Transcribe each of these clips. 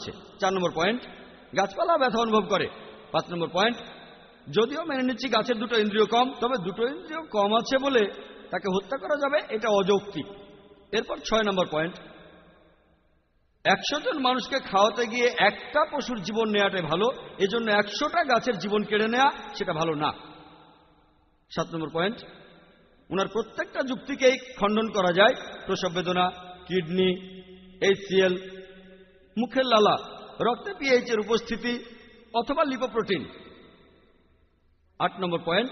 আছে। 4 নম্বর পয়েন্ট, গাছপালা ব্যথা অনুভব করে। 5 নম্বর পয়েন্ট, যদিও মেনে নিচ্ছি গাছের দুটো ইন্দ্রিয় কম, তবে দুটো ইন্দ্রিয় কম আছে বলে তাকে হত্যা করা যাবে এটা অযৌক্তিক। এরপর 6 নম্বর পয়েন্ট, 100 জন মানুষকে খাওয়াতে গিয়ে একটা পশুর জীবন নেওয়াটাই ভালো, এজন্য 100টা গাছের জীবন কেড়ে নেওয়া সেটা ভালো না। 7 নম্বর পয়েন্ট, ওনার প্রত্যেকটা যুক্তিকেই খণ্ডন করা যায়। প্রসব বেদনা, কিডনি, HCl, মুখের লালা, রক্তে pH এর উপস্থিতি অথবা লিপোপ্রোটিন। 8 নম্বর পয়েন্ট,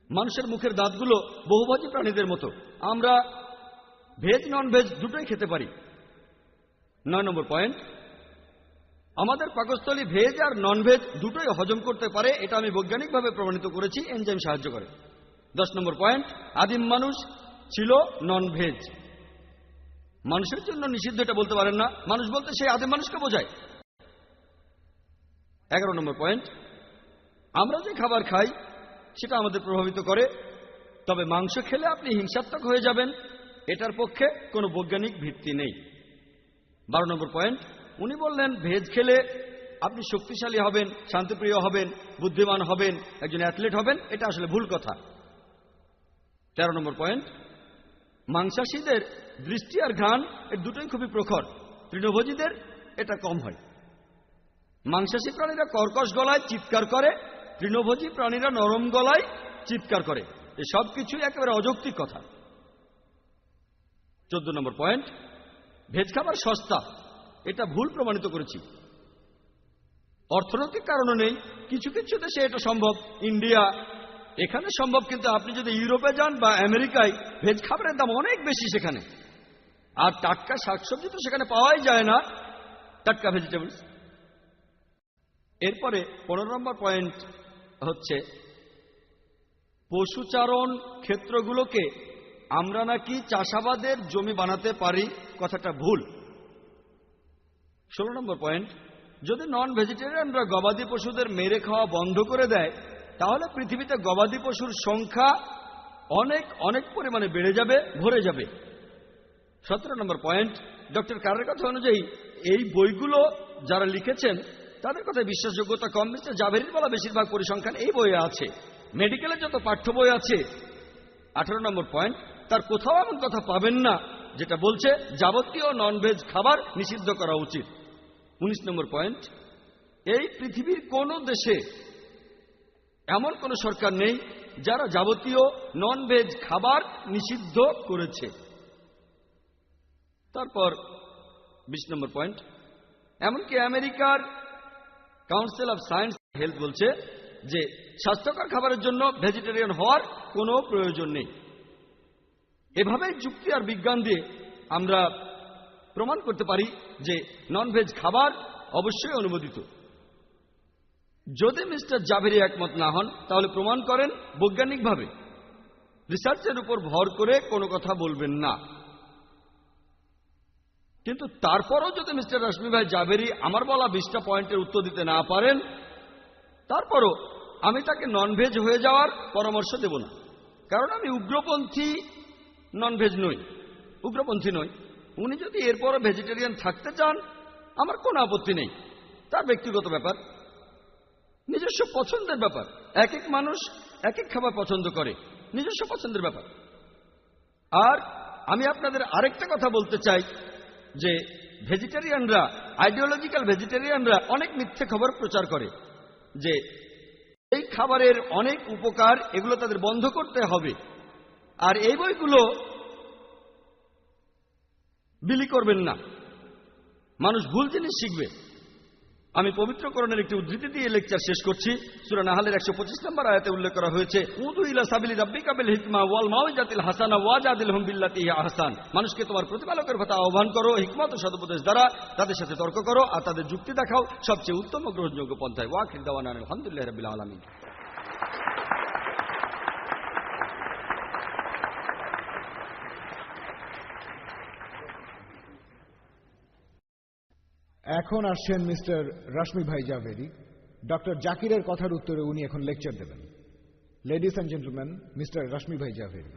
মানুষের মুখের দাঁতগুলো বহুভোজী প্রাণীদের মতো, আমরা ভেজ নন ভেজ দুটোই খেতে পারি। 9 নম্বর পয়েন্ট, আমাদের পাকস্থলী ভেজ আর নন ভেজ দুটোই হজম করতে পারে, এটা আমি বৈজ্ঞানিকভাবে প্রমাণিত করেছি, এনজাইম সাহায্য করে। 10 নম্বর পয়েন্ট, আদিম মানুষ ছিল নন ভেজ। মানুষের জন্য নিষিদ্ধ এটা বলতে পারেন না, মানুষ বলতে সেই আদিম মানুষকে বোঝায়। 11 নম্বর পয়েন্ট, আমরা যে খাবার খাই সেটা আমাদের প্রভাবিত করে, তবে মাংস খেলে আপনি হিংসাত্মক হয়ে যাবেন এটার পক্ষে কোনো বৈজ্ঞানিক ভিত্তি নেই। 12 নম্বর পয়েন্ট, উনি বললেন ভেজ খেলে আপনি শক্তিশালী হবেন, শান্তিপ্রিয় হবেন, বুদ্ধিমান হবেন, একজন অ্যাথলেট হবেন, এটা আসলে ভুল কথা। 13 নম্বর পয়েন্ট, মাংসাশীদের দৃষ্টি আর ঘ্রাণ এর দুটোই খুবই প্রখর, তৃণভোজীদের এটা কম হয়। মাংসাশী প্রাণীরা কর্কশ গলায় চিৎকার করে, তৃণভোজী প্রাণীরা নরম গলায় চিৎকার করে। এসব কিছুই একেবারে অযৌক্তিক কথা। 14 নম্বর পয়েন্ট, ভেজ খাবার সস্তা, এটা ভুল প্রমাণিত করেছি। অর্থনৈতিক কারণও নেই, কিছু কিছু দেশে এটা সম্ভব, ইন্ডিয়া এখানে সম্ভব, কিন্তু আপনি যদি ইউরোপে যান বা আমেরিকায় ভেজ খাবারের দাম অনেক বেশি সেখানে, আর টাটকা শাকসবজি তো সেখানে পাওয়াই যায় না, টাটকা ভেজিটেবলস। এরপরে 15 নম্বর পয়েন্ট হচ্ছে পশুচারণ ক্ষেত্রগুলোকে আমরা নাকি চাষাবাদের জমি বানাতে পারি, কথাটা ভুল। 16 নম্বর পয়েন্ট, যদি নন ভেজিটেরিয়ানরা গবাদি পশুদের মেরে খাওয়া বন্ধ করে দেয় তাহলে পৃথিবীতে গবাদি পশুর সংখ্যা অনেক অনেক পরিমাণে বেড়ে যাবে, ভরে যাবে। 17 নম্বর পয়েন্ট, ডক্টর কারের কথা অনুযায়ী এই বইগুলো যারা লিখেছেন তাদের কথায় বিশ্বাসযোগ্যতা কম। মিস্টার জাভেরির বলা বেশিরভাগ পরিসংখ্যান এই বইয়ে আছে। মেডিকেলে যত পাঠ্য বই আছে, 18 নম্বর পয়েন্ট, তার কোথাও এমন কথা পাবেন না যেটা বলছে যাবতীয় ননভেজ খাবার নিষিদ্ধ করা উচিত। 19 নম্বর পয়েন্ট, এই পৃথিবীর কোন দেশে এমন কোন সরকার নেই যারা যাবতীয় ননভেজ খাবার নিষিদ্ধ করেছে। তারপর 20 নম্বর পয়েন্ট, এমনকি আমেরিকার কাউন্সিল অফ সায়েন্স হেলথ বলছে যে স্বাস্থ্যকর খাবারের জন্য ভেজিটেরিয়ান হওয়ার কোনো প্রয়োজন নেই। এভাবে যুক্তি আর বিজ্ঞান দিয়ে আমরা প্রমাণ করতে পারি যে ননভেজ খাবার অবশ্যই অনুমোদিত। যদি মিস্টার জাভেরি একমত না হন তাহলে প্রমাণ করেন বৈজ্ঞানিকভাবে, রিসার্চের উপর ভর করে কোনো কথা বলবেন না। কিন্তু তারপরও যদি মিস্টার রাশমি ভাই জাভেরি আমার বলা 20টা পয়েন্টের উত্তর দিতে না পারেন, তারপরও আমি তাকে ননভেজ হয়ে যাওয়ার পরামর্শ দেব না, কারণ আমি উগ্রপন্থী ননভেজ নই, উগ্রপন্থী নই। উনি যদি এরপরও ভেজিটেরিয়ান থাকতে চান আমার কোনো আপত্তি নেই, তার ব্যক্তিগত ব্যাপার, নিজস্ব পছন্দের ব্যাপার। এক এক মানুষ এক এক খাবার পছন্দ করে, নিজস্ব পছন্দের ব্যাপার। আর আমি আপনাদের আরেকটা কথা বলতে চাই যে ভেজিটেরিয়ানরা, আইডিওলজিক্যাল ভেজিটেরিয়ানরা অনেক মিথ্যে খবর প্রচার করে যে এই খাবারের অনেক উপকার, এগুলো তাদের বন্ধ করতে হবে। আর এই বইগুলো বিলি করবেন না, মানুষ ভুল জিনিস শিখবে। আমি পবিত্র কোরআনের একটি উদ্ধৃতি দিয়ে লেকচার শেষ করছি। সূরা নাহলের 125 নম্বর আয়াতে উল্লেখ করা হয়েছে, উদু ইলা সাবিলি রাব্বিকা বিল হিকমা ওয়াল মাউইজাতিল হাসানা ওয়াজাদিলহুম বিল্লাতি হিয়া আহসান। মানুষকে তোমার প্রতিপালকের কথা আহ্বান করো, হিকমত ও সদুপদেশ দ্বারা তাদের সাথে তর্ক করো আর তাদের যুক্তি দেখাও সবচেয়ে উত্তম ও গ্রহণযোগ্য পন্থায়। ওয়া আখির দাওয়ানা আলহামদুলিল্লাহি রাব্বিল আলামিন। এখন আসছেন মিস্টার রাশমি ভাই জাভেরি। ডক্টর জাকিরের কথার উত্তরে উনি এখন লেকচার দেবেন। Ladies and gentleman, mister Rashmi ভাই জাভেরি।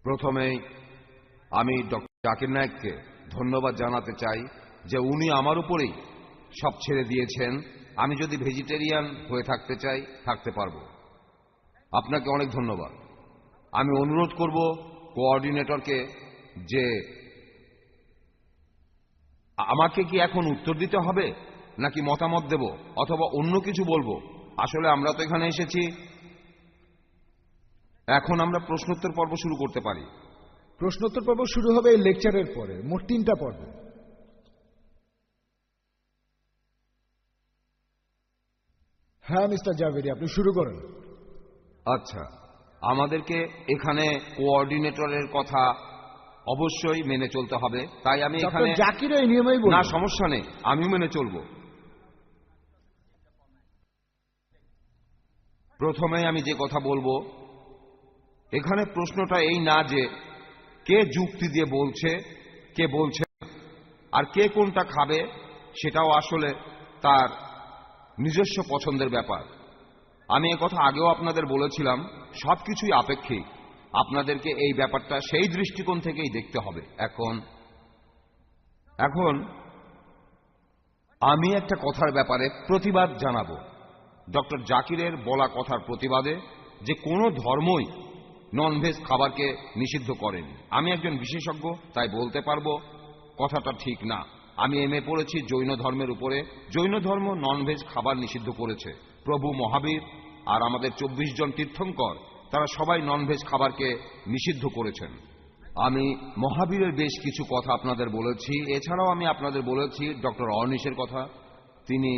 প্রথমেই আমি ডক্টর জাকির নায়েককে ধন্যবাদ জানাতে চাই যে উনি আমার উপরেই সব ছেড়ে দিয়েছেন। আমি যদি ভেজিটেরিয়ান হয়ে থাকতে চাই থাকতে পারবো। আপনাকে অনেক ধন্যবাদ। আমি অনুরোধ করব কোঅর্ডিনেটরকে যে আমাকে কি এখন উত্তর দিতে হবে নাকি মতামত দেব অথবা অন্য কিছু বলবো। আসলে আমরা তো এখানে এসেছি, এখন আমরা প্রশ্নোত্তর পর্ব শুরু করতে পারি। প্রশ্নোত্তর পর্ব শুরু হবে এই লেকচারের পরে, মোট 3টা পর্ব। হ্যাঁ মিস্টার জাভেরি, আপনি শুরু করেন। আচ্ছা, আমাদেরকে এখানে কোঅর্ডিনেটরের কথা অবশ্যই মেনে চলতে হবে, তাই আমি এখানে জাকির এই নিয়মেই বলবো। না, সমস্যা নেই, আমিও মেনে চলব। প্রথমে আমি যে কথা বলবো, এখানে প্রশ্নটা এই না যে কে যুক্তি দিয়ে বলছে কে বলছে না, আর কে কোনটা খাবে সেটাও আসলে তার নিজস্ব পছন্দের ব্যাপার। আমি কথা আগেও আপনাদের বলেছিলাম, সবকিছুই আপেক্ষিক। আপনাদেরকে এই ব্যাপারটা সেই দৃষ্টিকোণ থেকেই দেখতে হবে। এখন আমি একটা কথার ব্যাপারে প্রতিবাদ জানাবো। ডক্টর জাকিরের বলা কথার প্রতিবাদে যে কোনো ধর্মই ননভেজ খাবারকে নিষিদ্ধ করেন। আমি একজন বিশেষজ্ঞ, তাই বলতে পারবো কথাটা ঠিক না। আমি এমএ পড়েছি জৈন ধর্মের উপরে। জৈন ধর্ম ননভেজ খাবার নিষিদ্ধ করেছে। প্রভু মহাবীর আর আমাদের 24 জন তীর্থঙ্কর, তারা সবাই ননভেজ খাবারকে নিষিদ্ধ করেছেন। আমি মহাবীরের বেশ কিছু কথা আপনাদের বলেছি। এছাড়াও আমি আপনাদের বলেছি ডক্টর অর্নিশের কথা। তিনি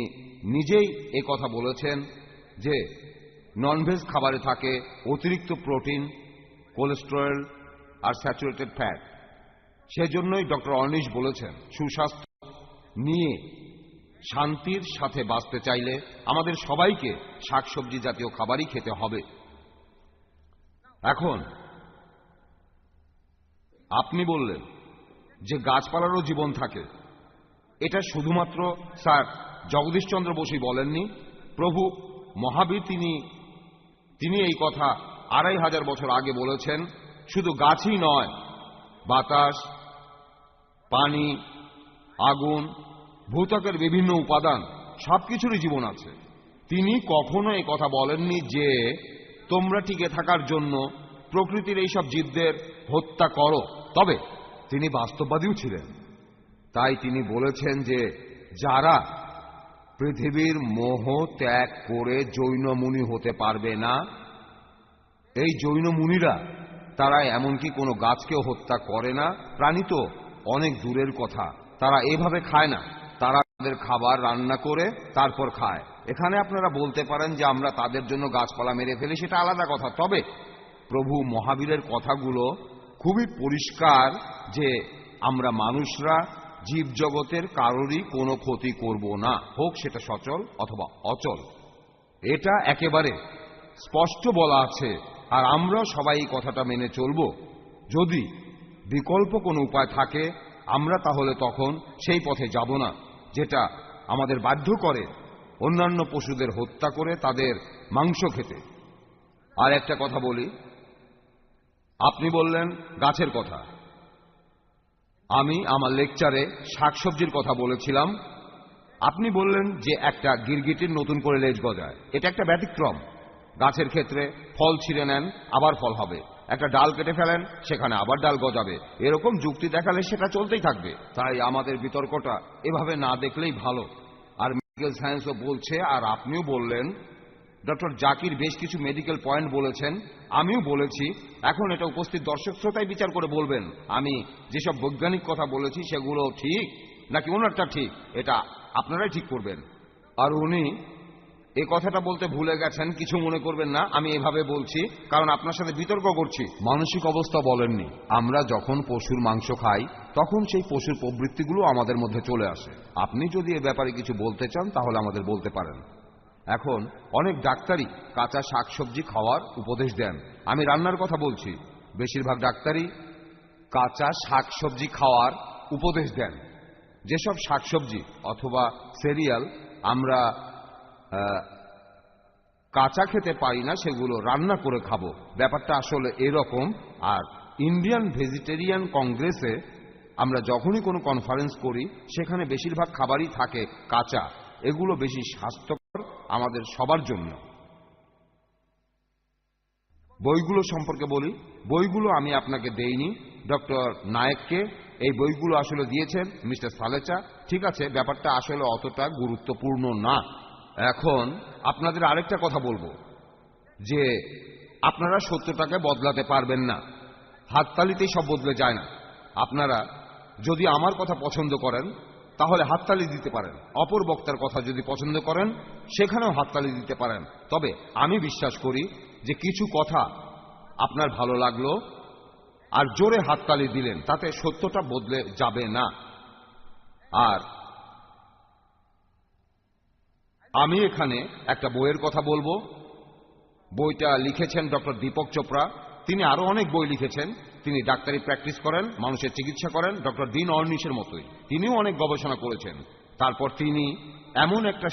নিজেই এ কথা বলেছেন যে ননভেজ খাবারে থাকে অতিরিক্ত প্রোটিন, কোলেস্টেরল আর স্যাচুরেটেড ফ্যাট। সেজন্যই ডক্টর অর্নিশ বলেছেন সুস্বাস্থ্য নিয়ে শান্তির সাথে বাঁচতে চাইলে আমাদের সবাইকে শাকসবজি জাতীয় খাবারই খেতে হবে। এখন আপনি বললেন যে গাছপালারও জীবন থাকে। এটা শুধুমাত্র স্যার জগদীশচন্দ্র বসুই বলেননি, প্রভু মহাবীর তিনি এই কথা 2500 বছর আগে বলেছেন। শুধু গাছই নয়, বাতাস, পানি, আগুন, ভূত্বকের বিভিন্ন উপাদান সবকিছুরই জীবন আছে। তিনি কখনো এই কথা বলেননি যে তোমরা টিকে থাকার জন্য প্রকৃতির এইসব জীবদের হত্যা করো। তবে তিনি বাস্তববাদীও ছিলেন, তাই তিনি বলেছেন যে যারা পৃথিবীর মোহ ত্যাগ করে জৈন মুনি হতে পারবে না, এই জৈন মুনিরা তারা এমনকি কোনো গাছকেও হত্যা করে না। প্রাণী তো অনেক দূরের কথা, তারা এভাবে খায় না। তারা তাদের খাবার রান্না করে তারপর খায়। এখানে আপনারা বলতে পারেন যে আমরা তাদের জন্য গাছপালা মেরে ফেলি, সেটা আলাদা কথা। তবে প্রভু মহাবীরের কথাগুলো খুবই পরিষ্কার যে আমরা মানুষরা জীবজগতের কারোরই কোনো ক্ষতি করব না, হোক সেটা সচল অথবা অচল। এটা একেবারে স্পষ্ট বলা আছে, আর আমরা সবাই এই কথাটা মেনে চলব। যদি বিকল্প কোনো উপায় থাকে আমরা তাহলে তখন সেই পথে যাব না, যেটা আমাদের বাধ্য করে অন্যান্য পশুদের হত্যা করে তাদের মাংস খেতে। আর একটা কথা বলি, আপনি বললেন গাছের কথা। আমি আমার লেকচারে শাকসবজির কথা বলেছিলাম। আপনি বললেন যে একটা গিরগিটির নতুন করে লেজ গজায়, এটা একটা ব্যতিক্রম। গাছের ক্ষেত্রে ফল ছিঁড়ে নেন, আবার ফল হবে। একটা ডাল কেটে ফেলেন, সেখানে আবার ডাল গজাবে। এরকম যুক্তি দেখালে সেটা চলতেই থাকবে। তাই আমাদের বিতর্কটা এভাবে না দেখলেই ভালো। আর মেডিকেল সায়েন্সও বলছে, আর আপনিও বললেন, ডক্টর জাকির বেশ কিছু মেডিকেল পয়েন্ট বলেছেন, আমিও বলেছি। এখন এটা উপস্থিত দর্শক শ্রোতাই বিচার করে বলবেন আমি যেসব বৈজ্ঞানিক কথা বলেছি সেগুলো ঠিক নাকি ওনারটা ঠিক, এটা আপনারাই ঠিক করবেন। আর উনি এ কথাটা বলতে ভুলে গেছেন, কিছু মনে করবেন না, আমি এভাবে বলছি কারণ আপনার সাথে বিতর্ক করছি। মানসিক অবস্থা বলেননি। আমরা যখন পশুর মাংস খাই তখন সেই পশুর প্রবৃত্তিগুলো আমাদের মধ্যে চলে আসে। আপনি যদি এ ব্যাপারে কিছু বলতে চান তাহলে আমাদের বলতে পারেন। এখন অনেক ডাক্তারই কাঁচা শাকসবজি খাওয়ার উপদেশ দেন। আমি রান্নার কথা বলছি, বেশিরভাগ ডাক্তারই কাঁচা শাকসবজি খাওয়ার উপদেশ দেন। যেসব শাকসবজি অথবা সিরিয়াল আমরা কাঁচা খেতে পারি না, সেগুলো রান্না করে খাবো। ব্যাপারটা আসলে এরকম। আর ইন্ডিয়ান ভেজিটেরিয়ান কংগ্রেসে আমরা যখনই কোনো কনফারেন্স করি সেখানে বেশিরভাগ খাবারই থাকে কাঁচা। এগুলো বেশি স্বাস্থ্যকর আমাদের সবার জন্য। বইগুলো সম্পর্কে বলি। বইগুলো আমি আপনাকে দেইনি, ডক্টর নায়েককে এই বইগুলো আসলে দিয়েছেন মিস্টার সালেচা। ঠিক আছে, ব্যাপারটা আসলে অতটা গুরুত্বপূর্ণ না। এখন আপনাদের আরেকটা কথা বলবো যে আপনারা সত্যটাকে বদলাতে পারবেন না, হাততালিতেই সব বদলে যায় না। আপনারা যদি আমার কথা পছন্দ করেন তাহলে হাততালি দিতে পারেন, অপর বক্তার কথা যদি পছন্দ করেন সেখানেও হাততালি দিতে পারেন। তবে আমি বিশ্বাস করি যে কিছু কথা আপনার ভালো লাগলো আর জোরে হাততালি দিলেন তাতে সত্যটা বদলে যাবে না। আর আমি এখানে একটা বইয়ের কথা বলবো। বইটা লিখেছেন ডক্টর দীপক চোপড়া। তিনি আরো অনেক বই লিখেছেন। তিনি ডাক্তারি প্র্যাকটিস করেন, মানুষের চিকিৎসা করেন ডক্টর দিন অর্নিশের মতোই। তিনিও অনেক গবেষণা করেছেন। তারপর তিনি এমন একটা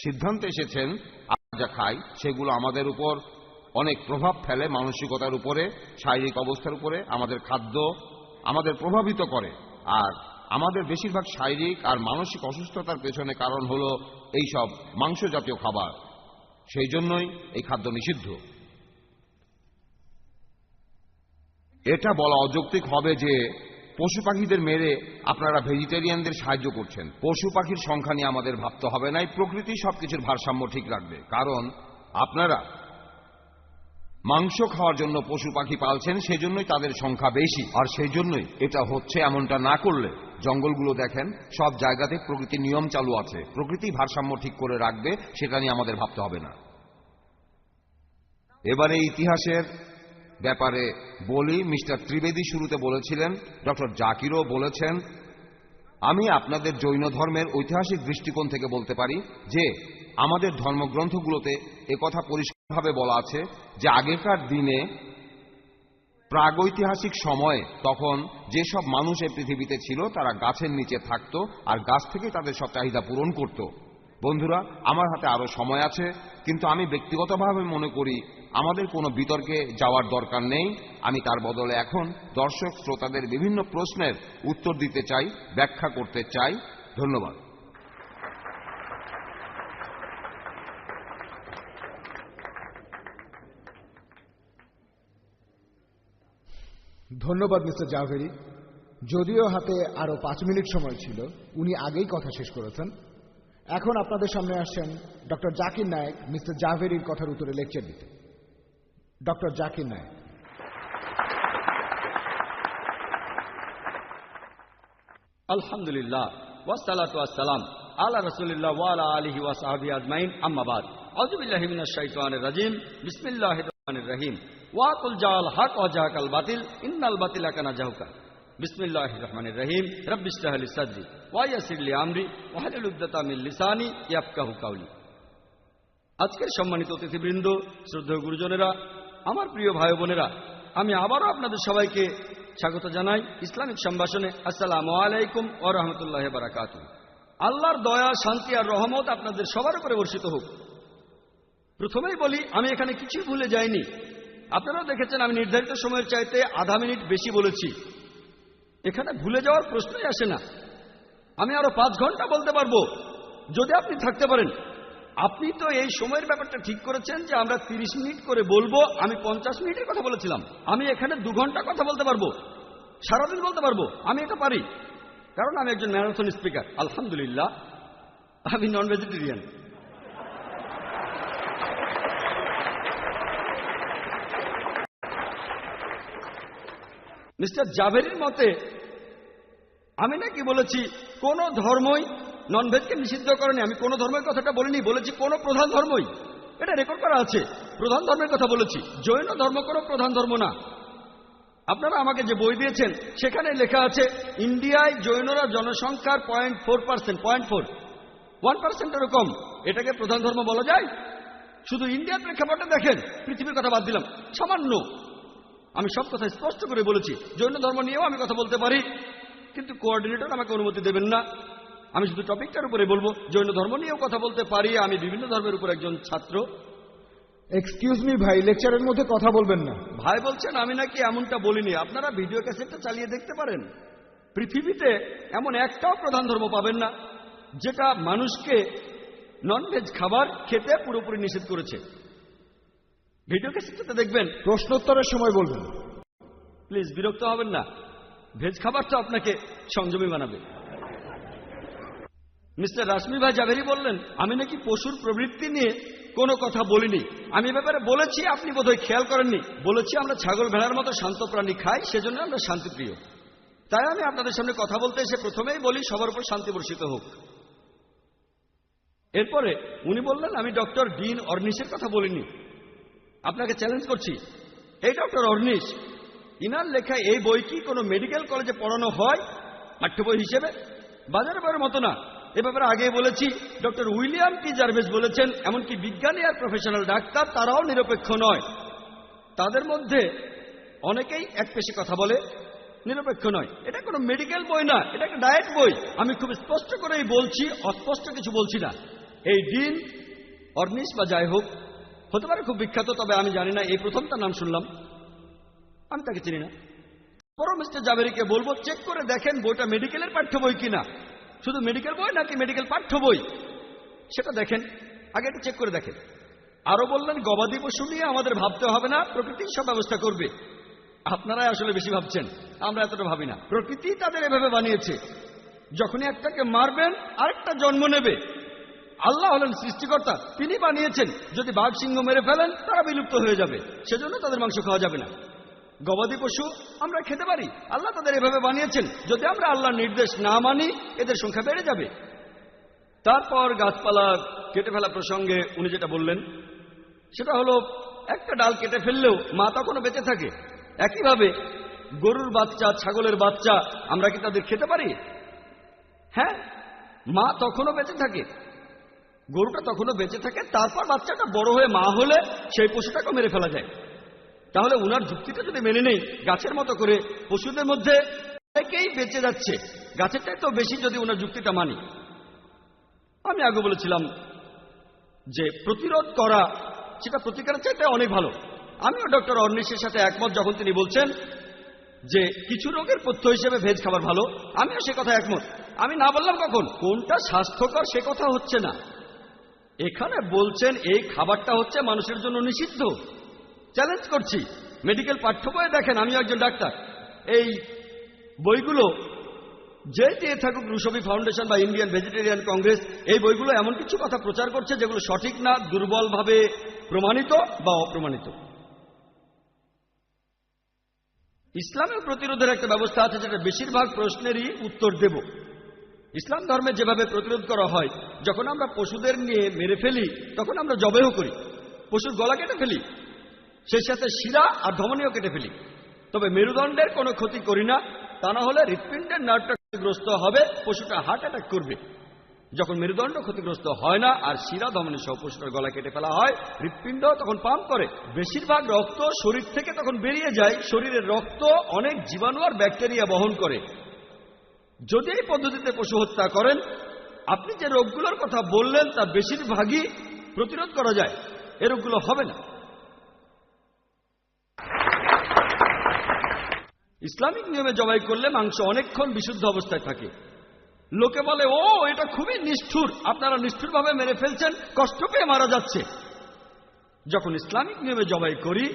সিদ্ধান্তে এসেছেন, আমরা যা খাই সেগুলো আমাদের উপর অনেক প্রভাব ফেলে, মানসিকতার উপরে, শারীরিক অবস্থার উপরে। আমাদের খাদ্য আমাদের প্রভাবিত করে, আর আমাদের বেশিরভাগ শারীরিক আর মানসিক অসুস্থতার পেছনে কারণ হলো এইসব মাংস জাতীয় খাবার। সেই জন্যই এই খাদ্য নিষিদ্ধ। এটা বলা অযৌক্তিক হবে যে পশু পাখিদের মেরে আপনারা ভেজিটেরিয়ানদের সাহায্য করছেন। পশু পাখির সংখ্যা নিয়ে আমাদের ভাবতে হবে না, প্রকৃতি সবকিছুর ভারসাম্য ঠিক রাখবে। কারণ আপনারা মাংস খাওয়ার জন্য পশু পাখি পালছেন, সেজন্যই তাদের সংখ্যা বেশি। আর সেই জন্যই এটা হচ্ছে। এমনটা না করলে জঙ্গলগুলো দেখেন, সব জায়গাতে প্রকৃতির নিয়ম চালু আছে, প্রকৃতি ভারসাম্য ঠিক করে রাখবে, সেটা নিয়ে আমাদের ভাবতে হবে না। এবারে ইতিহাসের ব্যাপারে বলি। মিস্টার ত্রিবেদী শুরুতে বলেছিলেন, ডক্টর জাকিরও বলেছেন। আমি আপনাদের জৈন ধর্মের ঐতিহাসিক দৃষ্টিকোণ থেকে বলতে পারি যে আমাদের ধর্মগ্রন্থগুলোতে একথা পরিষ্কারভাবে বলা আছে যে আগেকার দিনে প্রাগৈতিহাসিক সময়ে তখন যেসব মানুষ এই পৃথিবীতে ছিল তারা গাছের নিচে থাকত আর গাছ থেকে তাদের সব চাহিদা পূরণ করত। বন্ধুরা, আমার হাতে আরো সময় আছে, কিন্তু আমি ব্যক্তিগতভাবে মনে করি আমাদের কোনো বিতর্কে যাওয়ার দরকার নেই। আমি তার বদলে এখন দর্শক শ্রোতাদের বিভিন্ন প্রশ্নের উত্তর দিতে চাই, ব্যাখ্যা করতে চাই। ধন্যবাদ। ধন্যবাদ মিস্টার জাভেরি। যদিও হাতে আরো 5 মিনিট সময় ছিল, উনি আগেই কথা শেষ করেছেন। এখন আপনাদের সামনে আসছেন ডক্টর জাকির নায়েক মিস্টার জাভেরির কথার উত্তরে লেকচার দিতে। ডক্টর জাকির নায়েক। আলহামদুলিল্লাহ ওয়াসসালাতু ওয়াসসালাম আলা রাসূলিল্লাহ ওয়া আলা আলিহি ওয়া সাহবিহি আজমাইন, আম্মা বাদ। আউযু বিল্লাহি মিনাশ শাইতানির রাজিম। বিসমিল্লাহির রহমানির রহিম। ওয়া কুল জাআল হক ওয়া জাহাকাল বাতিল ইন্নাল বাতিলা কানা জাহুকা। বিসমিল্লাহির রহমানির রহিম। রাব্বি ইশরাহ লি সাদরি ওয়া ইয়াসসির লি আমরি ওয়াহলুল উকদাতাম মিন লিসানি ইয়াফকাহু কাওলি। আজকের সম্মানিত অতিথিবৃন্দ, শ্রদ্ধেয় গুরুজনেরা, আমার প্রিয় ভাই বোনেরা, আমি আবারও আপনাদের সবাইকে স্বাগত জানাই ইসলামিক সম্ভাষণে। আসসালামু আলাইকুম ওয়া রাহমাতুল্লাহি ওয়া বারাকাতুহু। আল্লাহর দয়া, শান্তি আর রহমত আপনাদের সবার উপরে বর্ষিত হোক। প্রথমেই বলি, আমি এখানে কিছুই ভুলে যাইনি। আপনারাও দেখেছেন আমি নির্ধারিত সময়ের চাইতে আধা মিনিট বেশি বলেছি। এখানে ভুলে যাওয়ার প্রশ্নই আসে না। আমি আরো 5 ঘন্টা বলতে পারবো যদি আপনি থাকতে পারেন। আপনি তো এই সময়ের ব্যাপারটা ঠিক করেছেন যে আমরা 30 মিনিট করে বলবো। আমি 50 মিনিটের কথা বলেছিলাম। আমি এখানে 2 ঘন্টা কথা বলতে পারবো, সারাদিন বলতে পারবো। আমি এটা পারি, কারণ আমি একজন ম্যারাথন স্পিকার। আলহামদুলিল্লাহ, আমি নন ভেজিটেরিয়ান। মিস্টার জাভেরির মতে আমি নাকি বলেছি কোন ধর্মই ননভেজকে নিষিদ্ধ করেনি। আমি কোন ধর্মের কথাটা বলিনি, বলেছি কোন প্রধান ধর্মই। এটা রেকর্ড করা আছে। প্রধান ধর্মের কথা বলেছি। জৈন ধর্ম কোনো প্রধান ধর্ম না। আপনারা আমাকে যে বই দিয়েছেন সেখানে লেখা আছে ইন্ডিয়ায় জৈনরা জনসংখ্যার 0.4%, 1%-এরও কম। এটাকে প্রধান ধর্ম বলা যায়? শুধু ইন্ডিয়ার প্রেক্ষাপটে দেখেন, পৃথিবীর কথা বাদ দিলাম, সামান্য। আমি সব কথা স্পষ্ট করে বলেছি। জৈন ধর্ম নিয়েও আমি কথা বলতে পারি, কিন্তু কোঅর্ডিনেটর আমাকে অনুমতি দেবেন না। আমি শুধু টপিকটার উপরে বলবো। জৈন ধর্ম নিয়েও কথা বলতে পারি, আমি বিভিন্ন ধর্মের উপর একজন ছাত্র। এক্সকিউজ মি ভাই, লেকচারের মধ্যে কথা বলবেন না। ভাই বলছেন আমি নাকি এমনটা বলিনি। আপনারা ভিডিও ক্যাসেটটা চালিয়ে দেখতে পারেন। পৃথিবীতে এমন একটাও প্রধান ধর্ম পাবেন না যেটা মানুষকে ননভেজ খাবার খেতে পুরোপুরি নিষেধ করেছে। ভিডিও ক্যাসেটটাতে দেখবেন। প্রশ্নোত্তরের সময় বলবেন। প্লিজ বিরক্ত হবেন না, ভেজ খাবার তো আপনাকে সংযমী বানাবে। মিস্টার রাশমি ভাই জাভেরি বললেন আমি নাকি পশুর প্রবৃত্তি নিয়ে কোনো কথা বলিনি। আমি ব্যাপারে বলেছি, আপনি বোধহয় খেয়াল করেননি। বলেছি আমরা ছাগল ভেড়ার মতো শান্ত প্রাণী খাই, সেজন্য আমরা শান্তিপ্রিয়। তাই আমি আপনাদের সামনে কথা বলতে এসে প্রথমেই বলি সবার উপর শান্তি বর্ষিত হোক। এরপরে উনি বললেন আমি ডক্টর ডিন অর্নিশের কথা বলিনি। আপনাকে চ্যালেঞ্জ করছি, এই ডক্টর অর্নিশ, ইনার লেখা এই বই কি কোনো মেডিকেল কলেজে পড়ানো হয় পাঠ্য বই হিসেবে? বাজারে বইয়ের মতো না। এ ব্যাপারে আগেই বলেছি। ডক্টর উইলিয়াম টি জার্ভেস বলেছেন এমনকি বিজ্ঞানী আর প্রফেশনাল ডাক্তার তারাও নিরপেক্ষ নয়। তাদের মধ্যে অনেকেই এক পেশে কথা বলে, নিরপেক্ষ নয়। এটা কোনো মেডিকেল বই না, এটা একটা ডায়েট বই। আমি খুব স্পষ্ট করেই বলছি, অস্পষ্ট কিছু বলছি না। এই ডিন অর্নিশ বা যাই হোক, হতে পারে খুব বিখ্যাত, তবে আমি জানি না, এই প্রথম তার নাম শুনলাম, আমি তাকে চিনি না। বড় মিস্টার জাভেরিকে বলবো চেক করে দেখেন বইটা মেডিকেলের পাঠ্য বই কিনা, শুধু মেডিকেল বই নাকি মেডিকেল পাঠ্য বই সেটা দেখেন, আগে এটা চেক করে দেখেন। আরো বললেন গবাদি পশু নিয়ে আমাদের ভাবতে হবে না, প্রকৃতি সব ব্যবস্থা করবে। আপনারাই আসলে বেশি ভাবছেন, আমরা এতটা ভাবি না। প্রকৃতি তাদের এভাবে বানিয়েছে, যখনই একটাকে মারবেন আরেকটা জন্ম নেবে। আল্লাহ হলেন সৃষ্টিকর্তা, তিনি বানিয়েছেন। যদি বাঘ সিংহ মেরে ফেলেন তারা বিলুপ্ত হয়ে যাবে, সেজন্য তাদের মাংস খাওয়া যাবে না। গবাদি পশু আমরা খেতে পারি, আল্লাহ তাদের এভাবে বানিয়েছেন। যদি আমরা আল্লাহর নির্দেশ না মানি এদের সংখ্যা বেড়ে যাবে। তারপর গাছপালা কেটে ফেলা প্রসঙ্গে উনি যেটা বললেন সেটা হলো একটা ডাল কেটে ফেললেও মা তখনও বেঁচে থাকে। একইভাবে গরুর বাচ্চা, ছাগলের বাচ্চা আমরা কি তাদের খেতে পারি? হ্যাঁ, মা তখনও বেঁচে থাকে, গরুটা তখনও বেঁচে থাকে। তারপর বাচ্চাটা বড় হয়ে মা হলে সেই পশুটাকে মেরে ফেলা যায়। তাহলে উনার যুক্তিটা যদি মেনে নেই, গাছের মতো করে পশুদের মধ্যে অনেকেই বেঁচে যাচ্ছে, গাছের চাইতেও বেশি যদি উনার যুক্তিটা মানি। আমি আগে বলেছিলাম যে প্রতিরোধ করা সেটা প্রতিকারের চাইতে অনেক ভালো। আমিও ডক্টর অর্নিশের সাথে একমত যখন তিনি বলছেন যে কিছু রোগের পথ্য হিসেবে ভেজ খাবার ভালো, আমিও সে কথা একমত। আমি না বললাম কখন কোনটা স্বাস্থ্যকর সে কথা হচ্ছে না। এখানে বলছেন এই খাবারটা হচ্ছে মানুষের জন্য নিষিদ্ধ। চ্যালেঞ্জ করছি, মেডিকেল পাঠ্য বইয়ে দেখেন, আমি একজন ডাক্তার, এই বইগুলো যে দিয়ে থাকুক, রুশবি ফাউন্ডেশন বা ইন্ডিয়ান ভেজিটেরিয়ান কংগ্রেস, এই বইগুলো এমন কিছু কথা প্রচার করছে যেগুলো সঠিক না, দুর্বলভাবে প্রমাণিত বা অপ্রমাণিত। ইসলামের প্রতিরোধের একটা ব্যবস্থা আছে যেটা বেশিরভাগ প্রশ্নেরই উত্তর দেব। ইসলাম ধর্মে যেভাবে প্রতিরোধ করা হয়, যখন আমরা পশুদের নিয়ে মেরে ফেলি তখন আমরা জবেহ করি, পশুর গলা কেটে ফেলি, সেই সাথে শিরা আর ধমনীও কেটে ফেলি। তবে মেরুদণ্ডের কোনো ক্ষতি করি না, তা না হলে হৃৎপিণ্ডের নার্ভটা ক্ষতিগ্রস্ত হবে, পশুটা হার্ট অ্যাটাক করবে। যখন মেরুদণ্ড ক্ষতিগ্রস্ত হয় না আর শিরা ধমনী সহ পশুটার গলা কেটে ফেলা হয়, হৃৎপিণ্ড তখন পাম্প করে, বেশিরভাগ রক্ত শরীর থেকে তখন বেরিয়ে যায়। শরীরের রক্ত অনেক জীবাণু আর ব্যাকটেরিয়া বহন করে। যদি এই পদ্ধতিতে পশু হত্যা করেন, আপনি যে রোগগুলোর কথা বললেন তার বেশিরভাগই প্রতিরোধ করা যায়, এ রোগগুলো হবে না। ইসলামিক নিয়মে জবাই করলে মাংস অনেকক্ষণ বিশুদ্ধ অবস্থায় থাকে। লোকে বলে ও এটা খুবই নিষ্ঠুর, আপনারা নিষ্ঠুরভাবে মেরে ফেলছেন, কষ্ট পেয়ে মারা যাচ্ছে। যখন ইসলামিক নিয়মে জবাই করি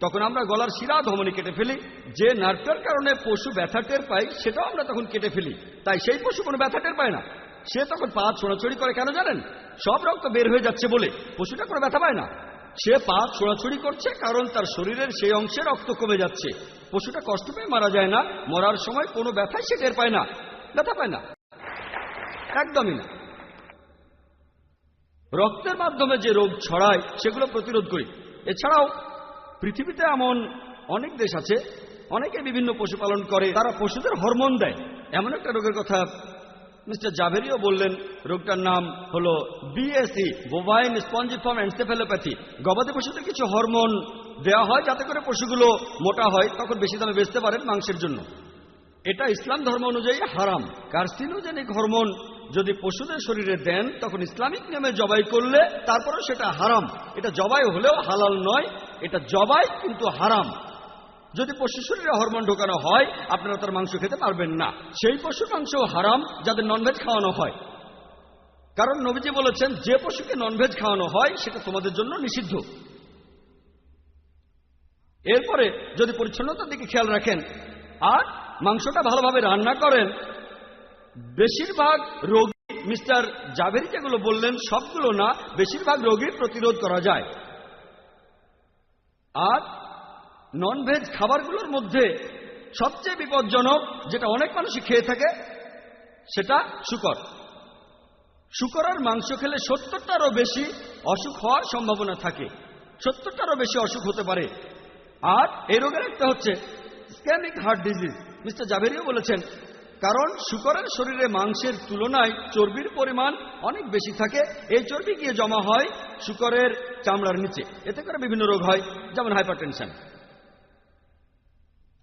তখন আমরা গলার শিরা ধমনী কেটে ফেলি, যে নার্ভটার কারণে পশু ব্যথা টের পায় সেটাও আমরা তখন কেটে ফেলি। তাই সেই পশু কোনো ব্যথা টের পায় না, সে তখন পা ছোড়াছড়ি করে। কেন জানেন? সব রক্ত বের হয়ে যাচ্ছে বলে। পশুটা কোনো ব্যথা পায় না, সে পা ছোড়াছড়ি করছে কারণ তার শরীরের সেই অংশে রক্ত কমে যাচ্ছে। পশুটা কষ্ট পেয়ে মারা যায় না, মরার সময় কোনো ব্যথাই সে টের পায় না, ব্যথা পায় না, একদমই না। রক্তের মাধ্যমে যে রোগ ছড়ায় সেগুলো প্রতিরোধ করি। এছাড়াও পৃথিবীতে এমন অনেক দেশ আছে, অনেকে বিভিন্ন পশুপালন করে, তারা পশুদের হরমোন দেয়। এমন একটা রোগের কথা মিস্টার জাভেরিও বললেন, রোগটার নাম হলো বিএসই, বোভাইন স্পঞ্জিফর্ম এনসেফ্যালোপ্যাথি। গবাদি পশুতে কিছু হরমোন দেওয়া হয় যাতে করে পশুগুলো মোটা হয়, তখন বেশি দামে বেচতে পারেন মাংসের জন্য। এটা ইসলাম ধর্ম অনুযায়ী হারাম। কার্সিনোজেনিক হরমোন যদি পশুদের শরীরে দেন তখন ইসলামিক নিয়মে জবাই করলে তারপরেও সেটা হারাম। এটা জবাই হলেও হালাল নয়, এটা জবাই কিন্তু হারাম। যদি পশু শরীরে হরমোন ঢোকানো হয় আপনারা তার মাংস খেতে পারবেন না। সেই পশুর মাংস হারাম যাদের ননভেজ খাওয়ানো হয়, কারণ নবীজি বলেছেন যে পশুকে ননভেজ খাওয়ানো হয় সেটা তোমাদের জন্য নিষিদ্ধ। এরপরে যদি পরিচ্ছন্নতার দিকে খেয়াল রাখেন আর মাংসটা ভালোভাবে রান্না করেন, বেশিরভাগ রোগী মিস্টার জাভেরি যেগুলো বললেন সবগুলো না, বেশিরভাগ রোগী প্রতিরোধ করা যায়। আর ননভেজ খাবারগুলোর মধ্যে সবচেয়ে বিপজ্জনক যেটা অনেক মানুষই খেয়ে থাকে সেটা শূকর। শূকরের মাংস খেলে 70টারও বেশি অসুখ হওয়ার সম্ভাবনা থাকে, 70টারও বেশি অসুখ হতে পারে। আর এই রোগের একটা হচ্ছে ইসকেমিক হার্ট ডিজিজ। মিস্টার জাভেরিও বলেছেন কারণ শূকরের শরীরে মাংসের তুলনায় চর্বির পরিমাণ অনেক বেশি থাকে। এই চর্বি গিয়ে জমা হয় শূকরের চামড়ার নিচে, এতে করে বিভিন্ন রোগ হয়, যেমন হাইপারটেনশন।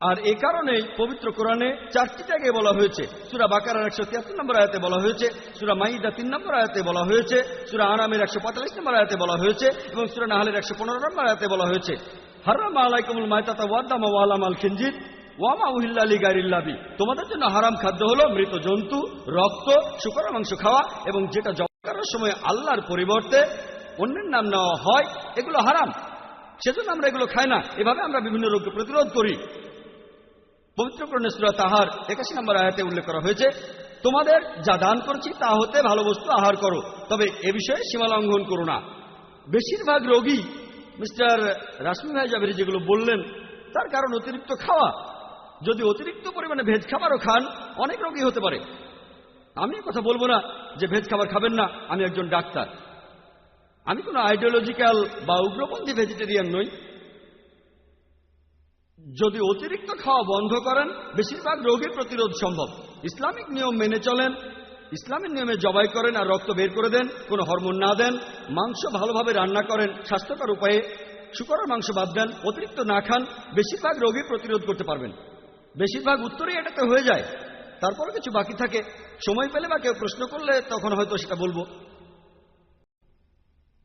আর এই কারণেই পবিত্র কোরআনে 4টি জায়গায় বলা হয়েছে। সূরা বাকারার 173 নম্বর আয়াতে বলা হয়েছে, সূরা মাইদা 3 নম্বর আয়াতে বলা হয়েছে, সূরা আনামের 145 নম্বর আয়াতে বলা হয়েছে এবং সূরা নাহলের 115 নম্বর আয়াতে বলা হয়েছে হারাম আলাইকুমুল মাইতাতা ওয়াদ দামা ওয়া লামাল খিনজির ওয়া মা উহিল্লা লিগাইরিল্লাহ বি। তোমাদের জন্য হারাম খাদ্য হলো মৃত জন্তু, রক্ত, শূকরের মাংস খাওয়া এবং যেটা জবাই করার সময় আল্লাহর পরিবর্তে অন্যের নাম নেওয়া হয়, এগুলো হারাম। সেজন্য আমরা এগুলো খাই না। এভাবে আমরা বিভিন্ন রোগকে প্রতিরোধ করি। পবিত্র কোরআনে সূরা তাহার 81 নম্বর আয়াতে উল্লেখ করা হয়েছে তোমাদের যা দান করছি তা হতে ভালো বস্তু আহার করো, তবে এ বিষয়ে সীমা লঙ্ঘন করো না। বেশিরভাগ রোগী মিস্টার রাশমি ভাই জাভেরি যেগুলো বললেন তার কারণ অতিরিক্ত খাওয়া। যদি অতিরিক্ত পরিমাণে ভেজ খাবারও খান অনেক রোগী হতে পারে। আমি কথা বলবো না যে ভেজ খাবার খাবেন না, আমি একজন ডাক্তার, আমি কোনো আইডিওলজিক্যাল বা উগ্রপন্থী ভেজিটেরিয়ান নই। যদি অতিরিক্ত খাওয়া বন্ধ করেন বেশিরভাগ রোগের প্রতিরোধ সম্ভব। ইসলামিক নিয়ম মেনে চলেন, ইসলামের নিয়মে জবাই করেন আর রক্ত বের করে দেন, কোনো হরমোন না দেন, মাংস ভালোভাবে রান্না করেন স্বাস্থ্যকর উপায়ে, শূকরের মাংস বাদ দেন, অতিরিক্ত না খান, বেশিরভাগ রোগী প্রতিরোধ করতে পারবেন। বেশিরভাগ উত্তরই এটাতে হয়ে যায়, তারপর কিছু বাকি থাকে। সময় পেলে বা কেউ প্রশ্ন করলে তখন হয়তো সেটা বলবো।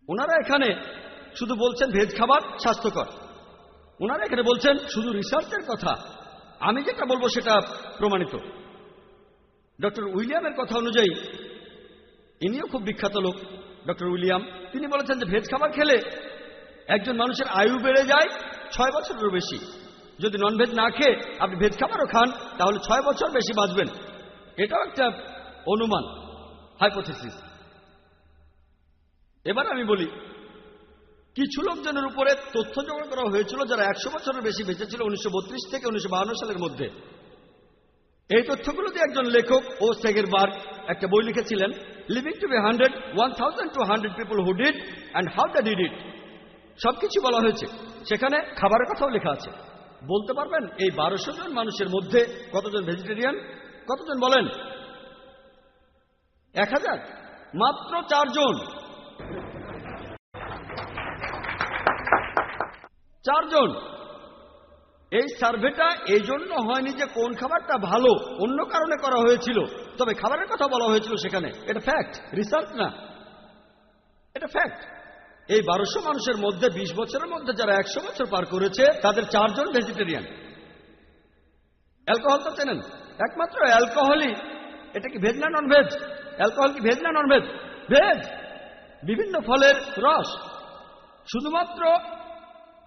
ওনারা এখানে শুধু বলছেন ভেজ খাবার স্বাস্থ্যকর, ওনারা এখানে বলছেন শুধু রিসার্চের কথা। আমি যেটা বলবো সেটা প্রমাণিত। ডক্টর উইলিয়ামের কথা অনুযায়ী, ইনিও খুব বিখ্যাত লোক ডক্টর উইলিয়াম, তিনি বলেছেন যে ভেজ খাবার খেলে একজন মানুষের আয়ু বেড়ে যায় 6 বছরেরও বেশি। যদি ননভেজ না খেয়ে আপনি ভেজ খাবারও খান তাহলে 6 বছর বেশি বাঁচবেন। এটাও একটা অনুমান, হাইপোথেসিস। এবার আমি বলি কিছু লোকজনের উপরে তথ্য জমা করা হয়েছিল যারা 100 বছরের বেশি বেঁচে ছিল 1932 থেকে 1952 সালের মধ্যে। এই তথ্যগুলো দিয়ে একজন লেখক ও সেগেরবার্গ একটা বই লিখেছিলেন, living to be 1000 people who did and how they did it. সবকিছু বলা হয়েছে, সেখানে খাবারের কথাও লেখা আছে। বলতে পারবেন এই 1200 জন মানুষের মধ্যে কতজন ভেজিটেরিয়ান? কতজন বলেন? 1000? মাত্র 4 জন। 4 জন। এই সার্ভেটা এই জন্য হয়নি যে কোন খাবারটা ভালো, অন্য কারণে করা হয়েছিল, তবে খাবারের কথা বলা হয়েছিল সেখানে। এটা ফ্যাক্ট, রিসার্চ না, এটা ফ্যাক্ট। এই 1200 মানুষের মধ্যে 20 বছরের মধ্যে যারা 100 বছর পার করেছে তাদের 4 জন ভেজিটেরিয়ান। অ্যালকোহল তো চেনেন, একমাত্র অ্যালকোহলই, এটা কি ভেজ না নন ভেজ? অ্যালকোহল কি ভেজ না নন ভেজ? ভেজ। বিভিন্ন ফলের রস। শুধুমাত্র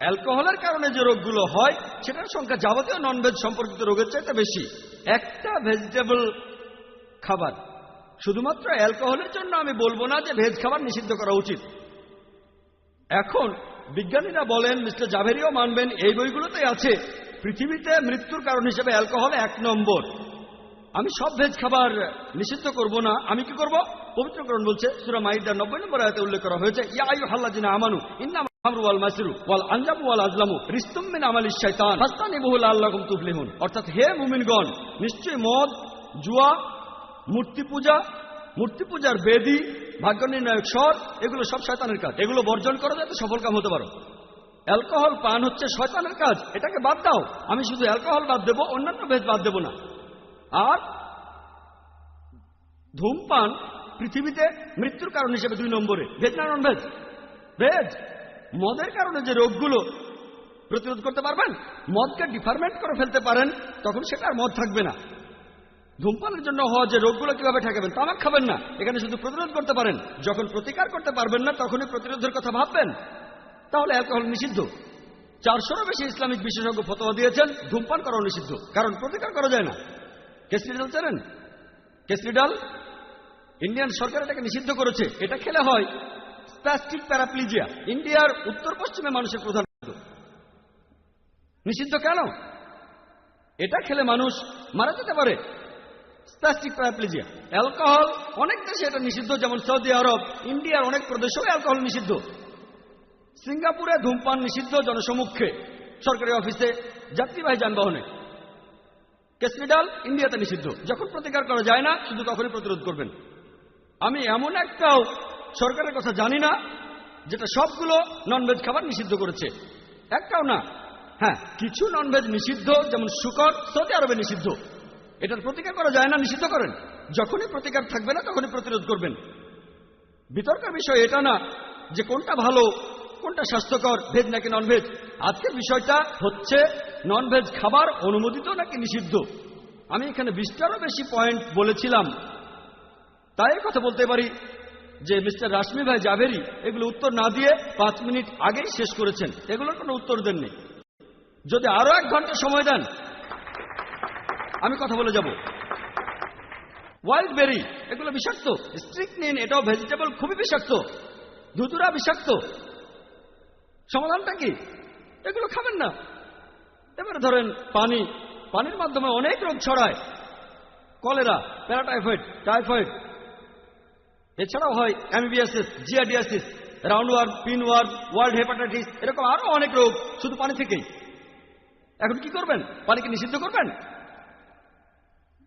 অ্যালকোহলের কারণে যে রোগগুলো হয় সেটার সংখ্যা যাবতীয় ননভেজ সম্পর্কিত রোগের চাইতে বেশি। একটা ভেজিটেবল খাবার, শুধুমাত্র অ্যালকোহলের জন্য আমি বলবো না যে ভেজ খাবার নিষিদ্ধ করা উচিত। এখন বিজ্ঞানীরা বলেন, মিস্টার জাভেরিও মানবেন, এই বইগুলোতেই আছে পৃথিবীতে মৃত্যুর কারণ হিসেবে অ্যালকোহল 1 নম্বর। আমি সব ভেজ খাবার নিষিদ্ধ করব না। আমি কি করব? পবিত্র কোরআন বলছে, সূরা মাইদা 90 নম্বর আয়াতে উল্লেখ করা হয়েছে, ইয়া আইয়ুহাল্লাযিনা আমানু ইন্নামা আমরু ওয়াল মাসিরু ওয়াল আনজাবু ওয়াল আজলামু রিজতুম মিন আমালিশ শাইতান ফাসতানিবুহু লাআল্লাকুম তুফলিহুন। অর্থাৎ হে মুমিনগণ, নিশ্চয়ই মদ, জুয়া, মূর্তি পূজার বেদী, ভাগ্য নির্ণায়ক স্বর, এগুলো সব শয়তানের কাজ। এগুলো বর্জন করো যাতে সফল কাম হতে পারো। অ্যালকোহল পান হচ্ছে শয়তানের কাজ, এটাকে বাদ দাও। আমি শুধু অ্যালকোহল বাদ দেবো, অন্যান্য ভেজ বাদ দেবো না। আর ধূমপান পৃথিবীতে মৃত্যুর কারণ হিসেবে 2 নম্বরে। ভেজ না নন ভেজ? ভেজ। মদের কারণে যে রোগগুলো প্রতিরোধ করতে পারবেন, মদকে ডিফারমেন্ট করে ফেলতে পারেন, তখন সেটা আর মদ থাকবে না। ধূমপানের জন্য হওয়া যে রোগগুলো কিভাবে ঠেকাবেন? তামাক খাবেন না, এখানে শুধু প্রতিরোধ করতে পারেন। যখন প্রতিকার করতে পারবেন না, তখনই প্রতিরোধের কথা ভাববেন। তাহলে অ্যালকোহল নিষিদ্ধ। 400-রও বেশি ইসলামিক বিশেষজ্ঞ ফতোয়া দিয়েছেন ধূমপান করা নিষিদ্ধ, কারণ প্রতিকার করা যায় না। কেসরিডাল জানেন? কেসরিডাল ইন্ডিয়ান সরকার এটাকে নিষিদ্ধ করেছে। এটা খেলে হয় স্প্যাস্টিক প্যারাপ্লিজিয়া। ইন্ডিয়ার উত্তর পশ্চিমে মানুষের প্রধান নিষিদ্ধ। কেন? এটা খেলে মানুষ মারা যেতে পারে। স্প্যাস্টিক প্যারাপ্লিজিয়া। অ্যালকোহল অনেক দেশে এটা নিষিদ্ধ, যেমন সৌদি আরব, ইন্ডিয়ার অনেক প্রদেশেও অ্যালকোহল নিষিদ্ধ। সিঙ্গাপুরে ধূমপান নিষিদ্ধ জনসমক্ষে, সরকারি অফিসে, যাত্রীবাহী যানবাহনে। কেসরিডাল ইন্ডিয়াতে নিষিদ্ধ। যখন প্রতিকার করা যায় না, শুধু তখনই প্রতিরোধ করবেন। আমি এমন একটাও সরকারের কথা জানি না যেটা সবগুলো ননভেজ খাবার নিষিদ্ধ করেছে, একটাও না। হ্যাঁ, কিছু ননভেজ নিষিদ্ধ, যেমন শুকর সৌদি আরবে নিষিদ্ধ। এটার প্রতিকার করা যায় না, নিষিদ্ধ করেন। যখনই প্রতিকার থাকবে না, তখনই প্রতিরোধ করবেন। বিতর্কের বিষয় এটা না যে কোনটা ভালো, কোনটা স্বাস্থ্যকর, ভেজ নাকি ননভেজ। আজকের বিষয়টা হচ্ছে ননভেজ খাবার অনুমোদিত নাকি নিষিদ্ধ। আমি এখানে 20টারও বেশি পয়েন্ট বলেছিলাম, তাই কথা বলতে পারি যে মিস্টার রাশমি ভাই জাভেরি এগুলো উত্তর না দিয়ে 5 মিনিট আগেই শেষ করেছেন, এগুলোর কোনো উত্তর দেননি। যদি আরো 1 ঘন্টা সময় দেন, আমি কথা বলে যাব। ওয়াইল্ড বেরি এগুলো বিষাক্ত। স্ট্রিকনিন এটাও ভেজিটেবল, খুবই বিষাক্ত। ধুতুরা বিষাক্ত। সমাধানটা কি? এগুলো খাবেন না। এবারে ধরেন পানির মাধ্যমে অনেক রোগ ছড়ায়, কলেরা, প্যারাটাইফয়েড, টাইফয়েড, এছাড়াও হয় amoebiasis, giardiasis, roundworm, pinworm, world hepatitis, এরকম আরো অনেক রোগ শুধু পানি থেকেই। এখন কি করবেন? পানিকে নিষিদ্ধ করবেন?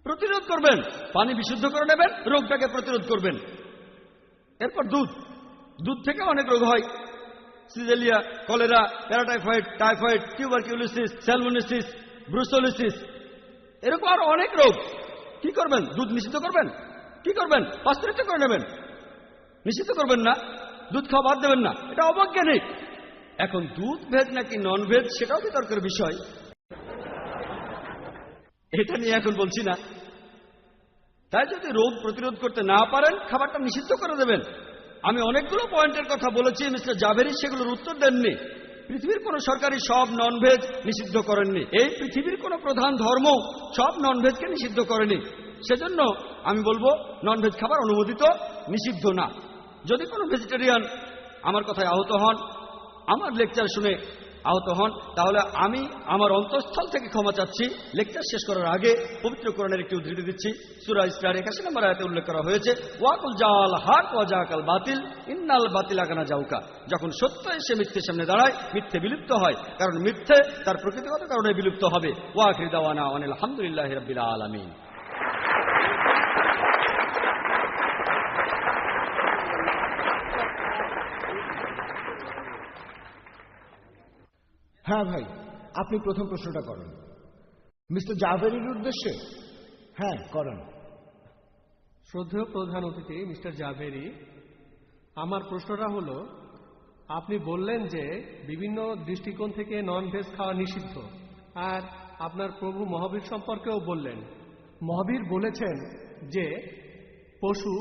প্রতিরোধ করবেন। পানি বিশুদ্ধ করে নেবেন, রোগটাকে প্রতিরোধ করবেন। এরপর দুধ থেকে অনেক রোগ হয়, shigella, cholera, paratyphoid, typhoid, tuberculosis, salmonellosis, brucellosis, এরকম আরো অনেক রোগ। কি করবেন? দুধ নিষিদ্ধ করবেন? কি করবেন? পাস্তুরিত করে নেবেন। নিষিদ্ধ করবেন না, দুধ খাওয়া বাদ দেবেন না, এটা অবৈজ্ঞানিক। এখন দুধ ভেজ নাকি নন ভেজ সেটাও বিতর্কের বিষয়, এটা নিয়ে এখন বলছি না। তাই যদি রোগ প্রতিরোধ করতে না পারেন, খাবারটা নিষিদ্ধ করে দেবেন। আমি অনেকগুলো পয়েন্টের কথা বলেছি, মিস্টার জাভেরি সেগুলোর উত্তর দেননি। পৃথিবীর কোন সরকারি সব ননভেজ নিষিদ্ধ করেননি। এই পৃথিবীর কোন প্রধান ধর্ম সব ননভেজকে নিষিদ্ধ করেনি। সেজন্য আমি বলবো ননভেজ খাবার অনুমোদিত, নিষিদ্ধ না। যদি কোনো ভেজিটেরিয়ান আমার কথায় আহত হন, আমার লেকচার শুনে আহত হন, তাহলে আমি আমার অন্তঃস্থল থেকে ক্ষমা চাচ্ছি। লেকচার শেষ করার আগে পবিত্র কোরআনের একটি উদ্ধৃতি দিচ্ছি। সূরা ইসরার 81 নম্বর আয়াতে উল্লেখ করা হয়েছে, ওয়াকুল জাল হক ওয়া জাকাল বাতিল ইন্নাল বাতিলা কানা জাউকা। যখন সত্য এসে মিথ্যের সামনে দাঁড়ায়, মিথ্যে বিলুপ্ত হয়, কারণ মিথ্যে তার প্রকৃতিগত কারণে বিলুপ্ত হবে। ওয়া আখির দাওয়ানা আনিল হামদুলিল্লাহি রাব্বিল আলামিন। হ্যাঁ ভাই, আপনি প্রথম প্রশ্নটা করেন মিস্টার জাভেরির উদ্দেশ্যে। হ্যাঁ করেন। শ্রদ্ধেয় প্রধান অতিথি মিস্টার জাভেরি, আমার প্রশ্নটা হলো, আপনি বললেন যে বিভিন্ন দৃষ্টিকোণ থেকে নন ভেজ খাওয়া নিষিদ্ধ, আর আপনার প্রভু মহাবীর সম্পর্কেও বললেন। মহাবীর বলেছেন যে পশু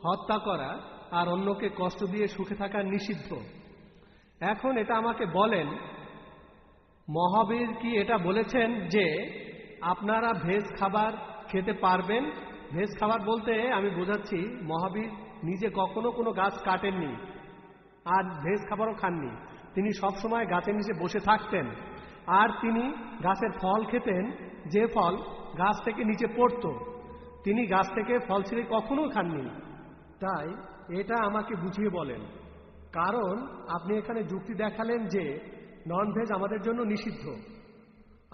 হত্যা করা আর অন্যকে কষ্ট দিয়ে সুখে থাকা নিষিদ্ধ। এখন এটা আমাকে বলেন, মহাবীর কি এটা বলেছেন যে আপনারা ভেজ খাবার খেতে পারবেন? ভেজ খাবার বলতে আমি বোঝাচ্ছি, মহাবীর নিজে কখনো কোনো গাছ কাটেননি আর ভেজ খাবারও খাননি। তিনি সবসময় গাছের নিচে বসে থাকতেন, আর তিনি গাছের ফল খেতেন যে ফল গাছ থেকে নিচে পড়ত। তিনি গাছ থেকে ফল ছিঁড়ে কখনো খাননি। তাই এটা আমাকে বুঝিয়ে বলেন, কারণ আপনি এখানে যুক্তি দেখালেন যে নন ভেজ আমাদের জন্য নিষিদ্ধ,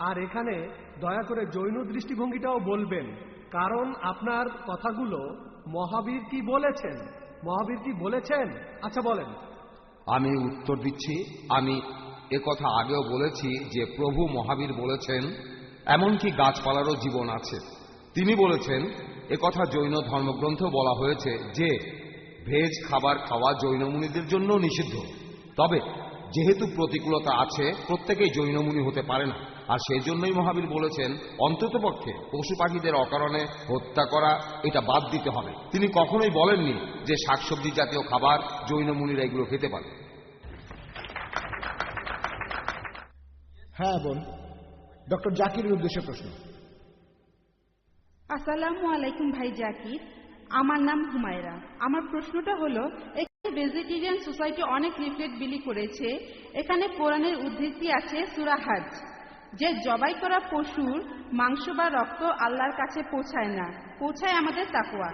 আর এখানে দয়া করে জৈন দৃষ্টিভঙ্গিটাও বলবেন, কারণ আপনার কথাগুলো মহাবীর কি বলেছেন, মহাবীর কি বলেছেন? আচ্ছা বলেন। আমি উত্তর দিচ্ছি। আমি একথা আগেও বলেছি যে প্রভু মহাবীর বলেছেন এমনকি গাছপালারও জীবন আছে। তিনি বলেছেন একথা জৈন ধর্মগ্রন্থ বলা হয়েছে যে ভেজ খাবার খাওয়া জৈন মুনিদের জন্য নিষিদ্ধ। তবে যেহেতু প্রতিকূলতা আছে, প্রত্যেকেই জৈন মুনি হতে পারে না, আর সেই জন্যই মহাবীর বলেছেন অন্ততপক্ষে পশু পাখিদের অকারণে হত্যা করা এটা বাদ দিতে হবে। তিনি কখনোই বলেননি যে শাকসবজি জাতীয় খাবার জৈন মুনিরা এগুলো খেতে পারে। হ্যাঁ বোন, ডক্টর জাকিরের উদ্দেশ্যে প্রশ্ন। আসসালামু আলাইকুম ভাই জাকির, আমার নাম হুমায়রা। আমার প্রশ্নটা হলো, এখানে ভেজিটেরিয়ান সোসাইটি অনেক লিফলেট বিলি করেছে। এখানে কোরআনের উদ্ধৃতি আছে সূরা হজ, যে জবাই করা পশুর মাংস বা রক্ত আল্লাহর কাছে পৌঁছায় না, পৌঁছায় আমাদের তাকওয়া।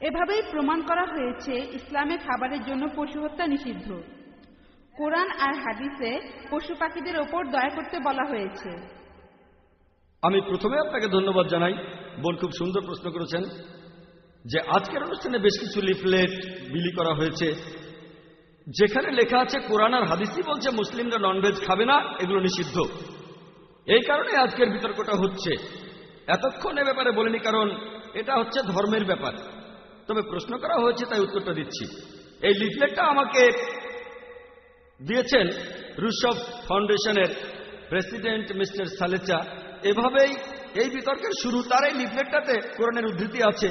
এভাবেই প্রমাণ করা হয়েছে ইসলামে খাবারের জন্য পশু হত্যা নিষিদ্ধ। কোরআন আর হাদিসে পশু পাখিদের ওপর দয়া করতে বলা হয়েছে। আমি প্রথমে আপনাকে ধন্যবাদ জানাই, বোন খুব সুন্দর প্রশ্ন করেছেন যে আজকের অনুষ্ঠানে বেশ কিছু লিফলেট বিলি করা হয়েছে যেখানে লেখা আছে কোরআন আর হাদিসই বলছে মুসলিমরা ননভেজ খাবে না, এগুলো নিষিদ্ধ। এই কারণে আজকের বিতর্কটা হচ্ছে। এতক্ষণ এ ব্যাপারে বলিনি, কারণ এটা হচ্ছে ধর্মের ব্যাপার। তবে প্রশ্ন করা হয়েছে তাই উত্তরটা দিচ্ছি। এই লিফলেটটা আমাকে দিয়েছেন রুশফ ফাউন্ডেশনের প্রেসিডেন্ট মিস্টার সালেচা। এভাবেই এই বিতর্কের শুরু। তার এই লিফলেটটাতে কোরআনের উদ্ধৃতি আছে।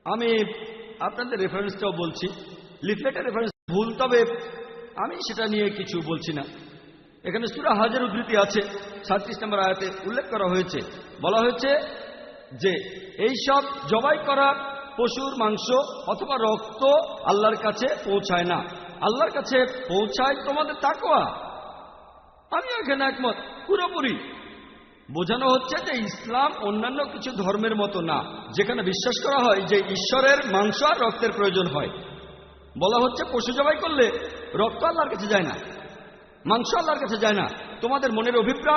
আমি আপনাদের রেফারেন্সটাও বলছি। লিফলেটের রেফারেন্স ভুল, তবে আমি সেটা নিয়ে কিছু বলছি না। এখানে সূরা হজের উদ্ধৃতি আছে, 37 নম্বর আয়াতে উল্লেখ করা হয়েছে। বলা হয়েছে যে এই সব জবাই করা পশুর মাংস অথবা রক্ত আল্লাহর কাছে পৌঁছায় না, আল্লাহর কাছে পৌঁছায় তোমাদের তাকওয়া। আমি এখানে একমত পুরোপুরি। বোঝানো হচ্ছে যে ইসলাম অন্যান্য কিছু ধর্মের মতো না, যেখানে বিশ্বাস করা হয় যে ঈশ্বরের মাংস আর রক্তের প্রয়োজন হয়। বলা হচ্ছে পশু জবাই করলে রক্ত আল্লাহর কাছে যায় না, মাংস আল্লাহর কাছে যায় না। তোমাদের মনের অভিপ্রায়